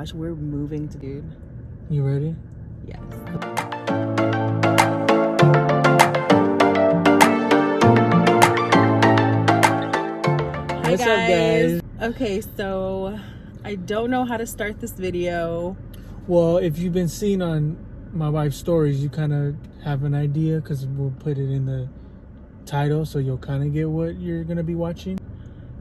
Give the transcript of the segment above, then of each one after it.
Gosh, we're moving to dude. You ready? Yes. What's up, guys? Okay, so I don't know how to start this video. Well, if you've been seeing on my wife's stories, you kind of have an idea because we'll put it in the title, so you'll kind of get what you're gonna be watching.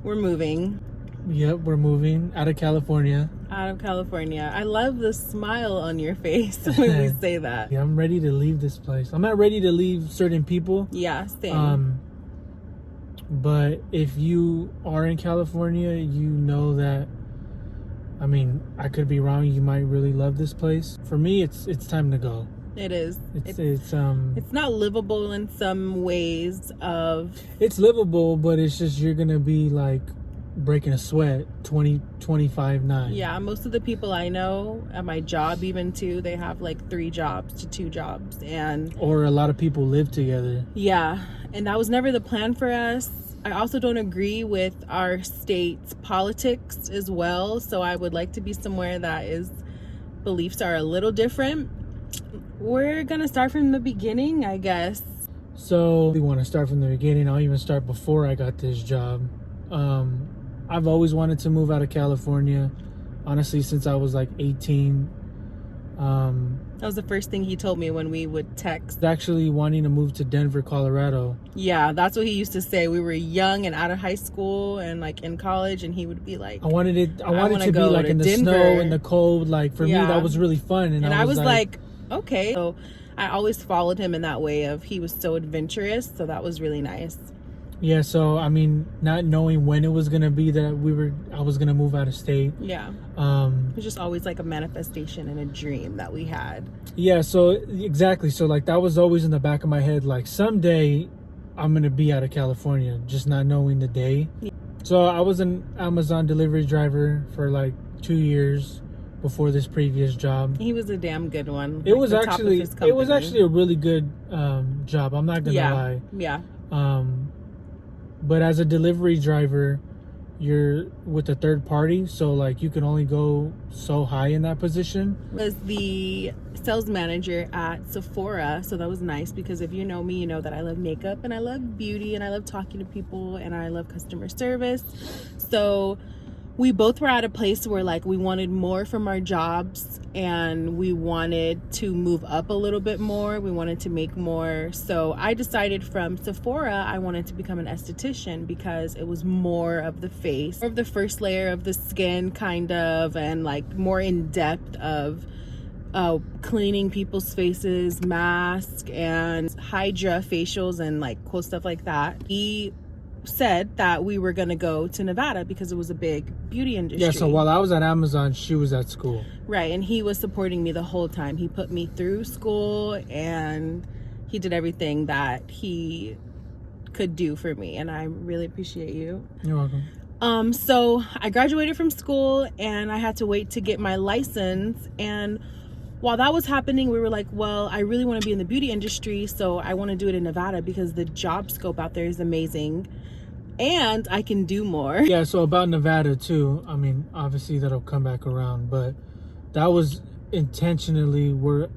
We're moving Yep, we're moving out of California. out of California. I love the smile on your face when we say that. Yeah, I'm ready to leave this place. I'm not ready to leave certain people. Yeah, same. But if you are in California, you know that, I mean, I could be wrong, you might really love this place. For me, it's time to go. It is. It's not livable in some ways of... It's livable, but it's just you're gonna be like breaking a sweat 25/9. Yeah, most of the people I know at my job, even too, they have like 3 jobs to 2 jobs, and Or a lot of people live together. yeah, and that was never the plan for us. I also don't agree with our state's politics as well, so I would like to be somewhere that is beliefs are a little different. We're gonna start from the beginning, I guess. So we want to start from the beginning. I'll even start before I got this job. I've always wanted to move out of California, honestly, since I was like 18. That was the first thing he told me when we would text. Actually wanting to move to Denver, Colorado. Yeah, that's what he used to say. We were young and out of high school and like in college, and he would be like, I wanted to be like to in the Denver. snow and the cold. Like for me, Yeah. that was really fun. and I was like, okay. So I always followed him in that way of he was so adventurous. So that was really nice. yeah. So I mean, not knowing when it was gonna be that I was gonna move out of state. Yeah. It was just always like a manifestation and a dream that we had. Yeah. So exactly. So like that was always in the back of my head. Like someday I'm gonna be out of California, just not knowing the day. Yeah. So I was an Amazon delivery driver for like 2 years before this previous job. He was a damn good one. It was actually a really good job. I'm not gonna lie. Yeah. But as a delivery driver, you're with a third party, so like you can only go so high in that position. Was the sales manager at Sephora, so that was nice because if you know me, you know that I love makeup and I love beauty and I love talking to people and I love customer service. So we both were at a place where like we wanted more from our jobs and we wanted to move up a little bit more. We wanted to make more. So I decided from Sephora, I wanted to become an esthetician because it was more of the face, more of the first layer of the skin kind of, and like more in depth of cleaning people's faces, mask and Hydra facials and like cool stuff like that. He said that we were gonna go to Nevada because it was a big beauty industry. Yeah, so while I was at Amazon, she was at school. Right, and he was supporting me the whole time. He put me through school and he did everything that he could do for me, and I really appreciate you. You're welcome. So I graduated from school and I had to wait to get my license, and while that was happening, we were like, well, I really want to be in the beauty industry, so I want to do it in Nevada because the job scope out there is amazing and I can do more. Yeah, so about Nevada too, I mean, obviously that'll come back around, but that was intentionally where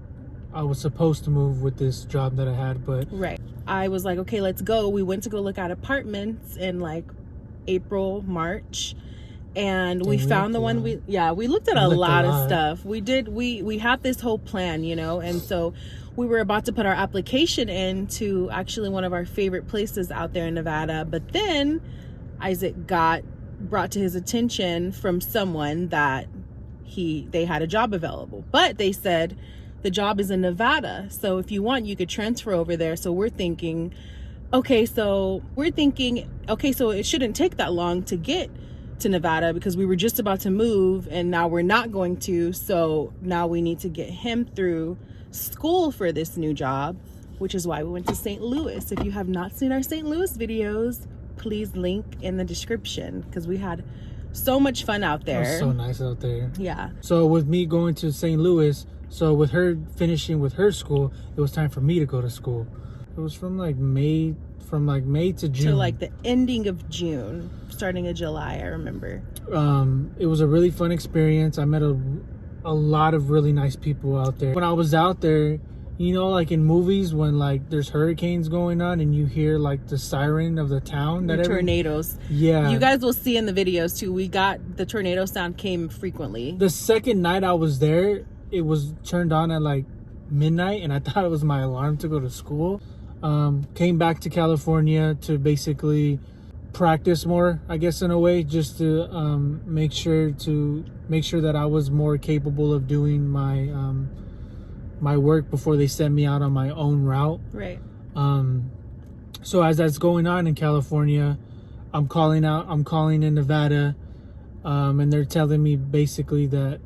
I was supposed to move with this job that I had, but... Right. I was like, okay, let's go. We went to go look at apartments in like April, March. And we found the one we looked at a lot of stuff. We had this whole plan, you know, and so we were about to put our application in to actually one of our favorite places out there in Nevada, but then Isaac got brought to his attention from someone that they had a job available, but they said the job is in Nevada, so if you want you could transfer over there. So we're thinking okay, so it shouldn't take that long to get to Nevada because we were just about to move and now we're not going to, so now we need to get him through school for this new job, which is why we went to St. Louis. If you have not seen our St. Louis videos, please link in the description because we had so much fun out there. It was so nice out there. Yeah. So with me going to St. Louis, so with her finishing with her school, it was time for me to go to school. It was from May to June. To like the ending of June, starting of July, I remember. It was a really fun experience. I met a lot of really nice people out there. When I was out there, you know, like in movies when like there's hurricanes going on and you hear like the siren of the town, the tornadoes. Yeah, you guys will see in the videos too. We got the tornado sound came frequently. The second night I was there, it was turned on at like midnight, and I thought it was my alarm to go to school. Came back to California to basically practice more, I guess, in a way, just to make sure that I was more capable of doing my work before they sent me out on my own route. Right. So as that's going on in California, I'm calling in Nevada, and they're telling me basically that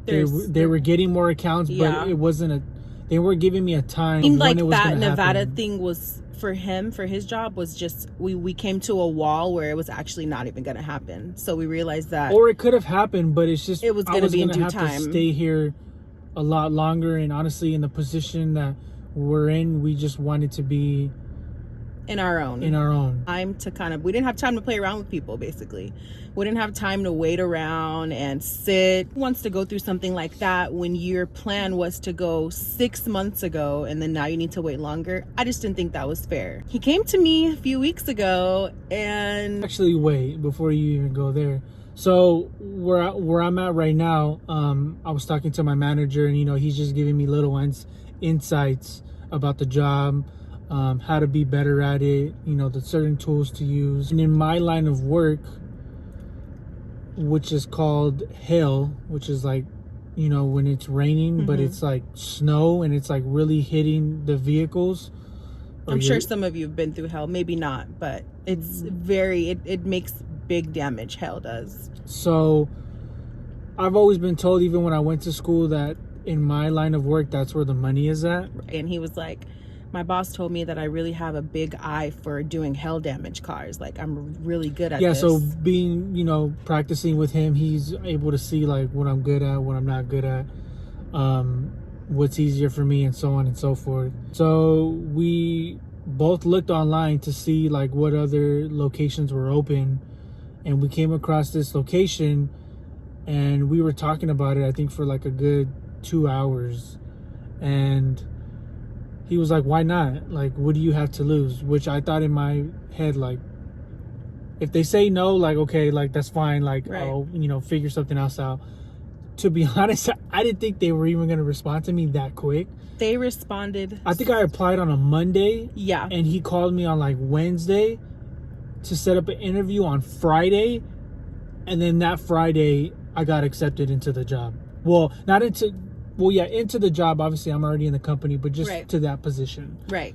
they were getting more accounts, but it wasn't they weren't giving me a time. Seemed like when it was that Nevada happen. thing was for his job was just we came to a wall where it was actually not even going to happen. So we realized that, or it could have happened, but it's just it was going to be in due time. To stay here a lot longer, and honestly, in the position that we're in, we just wanted to be in our own time to we didn't have time to play around with people. Basically, we didn't have time to wait around and sit. Who wants to go through something like that when your plan was to go 6 months ago and then now you need to wait longer? I just didn't think that was fair. He came to me a few weeks ago, and actually, wait, before you even go there. So where I'm at right now, I was talking to my manager, and he's just giving me little insights about the job, how to be better at it, the certain tools to use. And in my line of work, which is called hail, which is like, when it's raining, but it's like snow and it's like really hitting the vehicles. I'm sure some of you have been through hail, maybe not, but it's it makes big damage. Hail does. So I've always been told, even when I went to school, that in my line of work, that's where the money is at. And he was like, my boss told me that I really have a big eye for doing hail damage cars. Like, I'm really good at this. So being, practicing with him, he's able to see like what I'm good at, what I'm not good at, what's easier for me, and so on and so forth. So we both looked online to see like what other locations were open, and we came across this location, and we were talking about it, I think, for like a good 2 hours. And he was like, why not? Like, what do you have to lose? Which I thought in my head, like, if they say no, like, okay, like, that's fine. Like, right. I'll, figure something else out. To be honest, I didn't think they were even going to respond to me that quick. They responded. I think I applied on a Monday. Yeah. And he called me on like Wednesday to set up an interview on Friday. And then that Friday, I got accepted into the job. Into the job. Obviously, I'm already in the company, but just to that position. Right.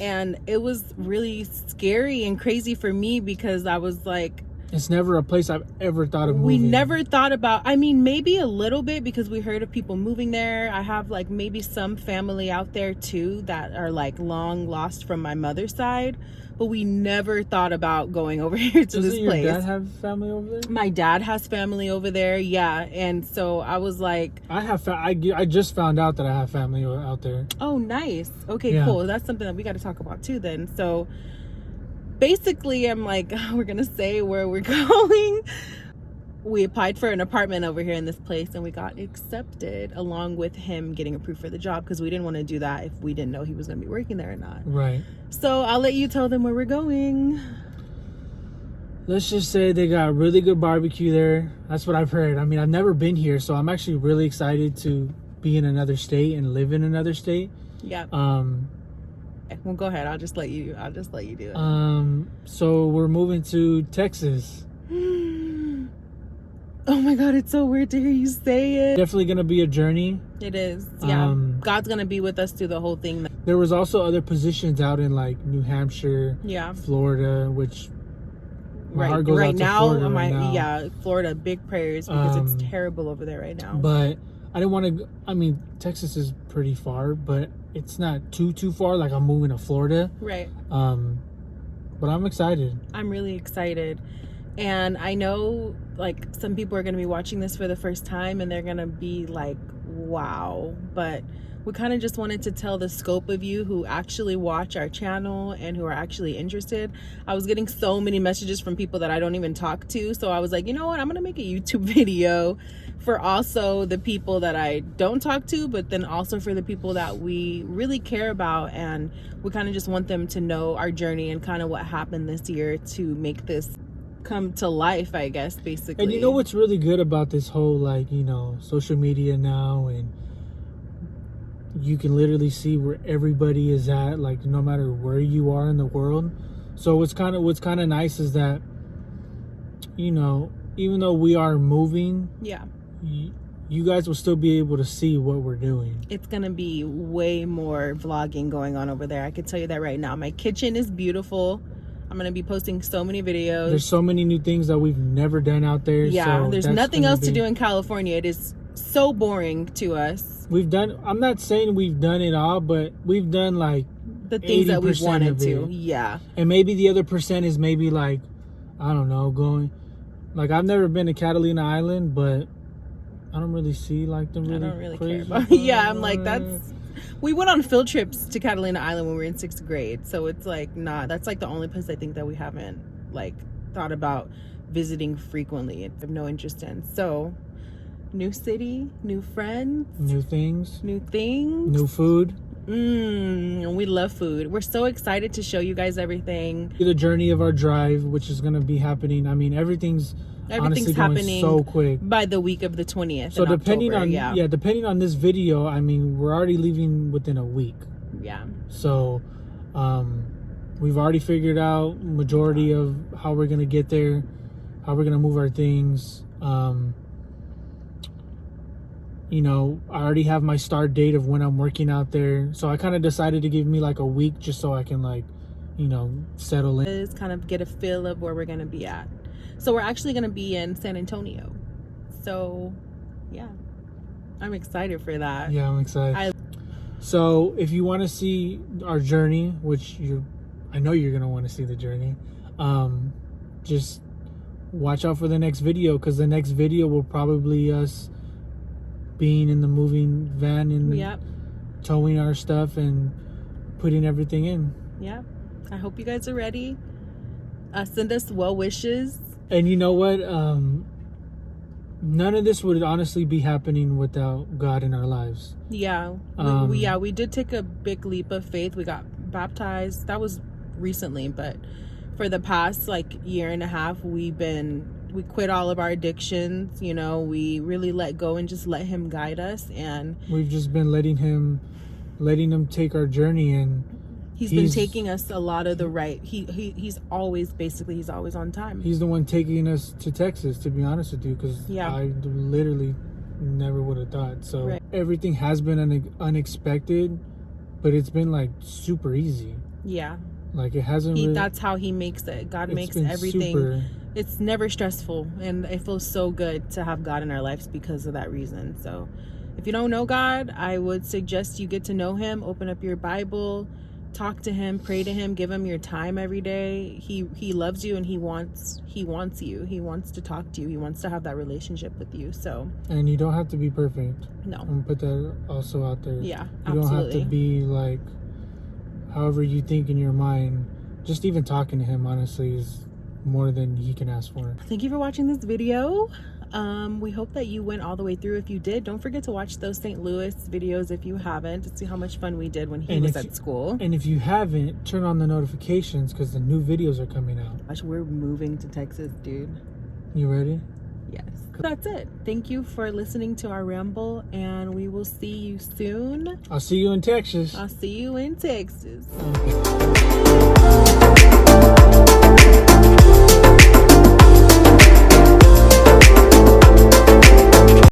And it was really scary and crazy for me because I was like, it's never a place I've ever thought of moving. We never thought about, maybe a little bit because we heard of people moving there. I have like maybe some family out there too that are like long lost from my mother's side. But we never thought about going over here to this place. Does your dad have family over there? My dad has family over there, yeah. And so I was like... I just found out that I have family out there. Oh, nice. Okay, cool. That's something that we got to talk about too then. So basically, I'm like, we're going to say where we're going. We applied for an apartment over here in this place, and we got accepted along with him getting approved for the job because we didn't want to do that if we didn't know he was going to be working there or not. Right. So I'll let you tell them where we're going. Let's just say they got really good barbecue there. That's what I've heard. I've never been here, so I'm actually really excited to be in another state and live in another state. Yeah. Well, go ahead. I'll just let you do it. So we're moving to Texas. Oh my God, it's so weird to hear you say it. Definitely going to be a journey. It is, yeah. God's going to be with us through the whole thing. There was also other positions out in like New Hampshire, Florida, which my heart goes out to Florida right now. Yeah, Florida, big prayers because it's terrible over there right now. But I didn't want to, Texas is pretty far, but it's not too far. Like I'm moving to Florida. Right. But I'm excited. I'm really excited. And I know like some people are going to be watching this for the first time and they're going to be like, wow. But we kind of just wanted to tell the scope of you who actually watch our channel and who are actually interested. I was getting so many messages from people that I don't even talk to, so I was like, you know what, I'm gonna make a YouTube video for also the people that I don't talk to, but then also for the people that we really care about, and we kind of just want them to know our journey and kind of what happened this year to make this come to life, I guess, basically. And you know what's really good about this whole, like, you know, social media now, and you can literally see where everybody is at, like, no matter where you are in the world. So what's kind of nice is that, you know, even though we are moving, yeah, you guys will still be able to see what we're doing. It's gonna be way more vlogging going on over there, I can tell you that right now. My kitchen is beautiful. I'm gonna be posting so many videos. There's so many new things that we've never done out there. Yeah, so there's nothing else to do in California. It is so boring to us. I'm not saying we've done it all, but we've done like the things that we've wanted to. Yeah. And maybe the other percent is maybe like, I don't know, going, like, I've never been to Catalina Island, but I don't really see like them really. I don't really crazy care about. Yeah, I'm like, we went on field trips to Catalina Island when we were in 6th grade, so it's like, that's like the only place I think that we haven't like thought about visiting frequently and have no interest in. So new city, new friends, new things, new food. We love food. We're so excited to show you guys everything. The journey of our drive, which is going to be happening. I mean, everything's honestly happening going so quick by the week of the 20th. So depending October, on depending on this video, I mean, we're already leaving within a week. Yeah. So we've already figured out majority of how we're gonna get there, how we're gonna move our things. You know, I already have my start date of when I'm working out there. So I kind of decided to give me like a week just so I can, like, you know, settle in. Is kind of get a feel of where we're gonna be at. So we're actually going to be in San Antonio. So, yeah. I'm excited for that. Yeah, I'm excited. So, if you want to see our journey, which I know you're going to want to see the journey, just watch out for the next video, because the next video will probably us being in the moving van and towing our stuff and putting everything in. Yeah. I hope you guys are ready. Send us well wishes. And you know what? None of this would honestly be happening without God in our lives. Yeah. We did take a big leap of faith. We got baptized. That was recently, but for the past like year and a half, we quit all of our addictions. You know, we really let go and just let Him guide us. And we've just been letting him take our journey, and He's been taking us a lot of the right. He's always on time. He's the one taking us to Texas, to be honest with you, because I literally never would have thought. So everything has been unexpected, but it's been like super easy. Yeah. Like it hasn't. That's how He makes it. God makes everything. It's never stressful, and it feels so good to have God in our lives because of that reason. So, if you don't know God, I would suggest you get to know Him. Open up your Bible. Talk to Him, pray to Him, give Him your time every day. He loves you, and He wants you. He wants to talk to you. He wants to have that relationship with you. So, and you don't have to be perfect. No. I'm gonna put that also out there. Yeah, you don't have to be like however you think in your mind. Just even talking to Him, honestly, is more than He can ask for. Thank you for watching this video. We hope that you went all the way through. If you did, don't forget to watch those St. Louis videos if you haven't, to see how much fun we did when he was at school. And if you haven't, turn on the notifications, because the new videos are coming out. Gosh, we're moving to Texas, dude. You ready? Yes. That's it. Thank you for listening to our ramble, and we will see you soon. I'll see you in Texas. I'll see you in Texas. Okay.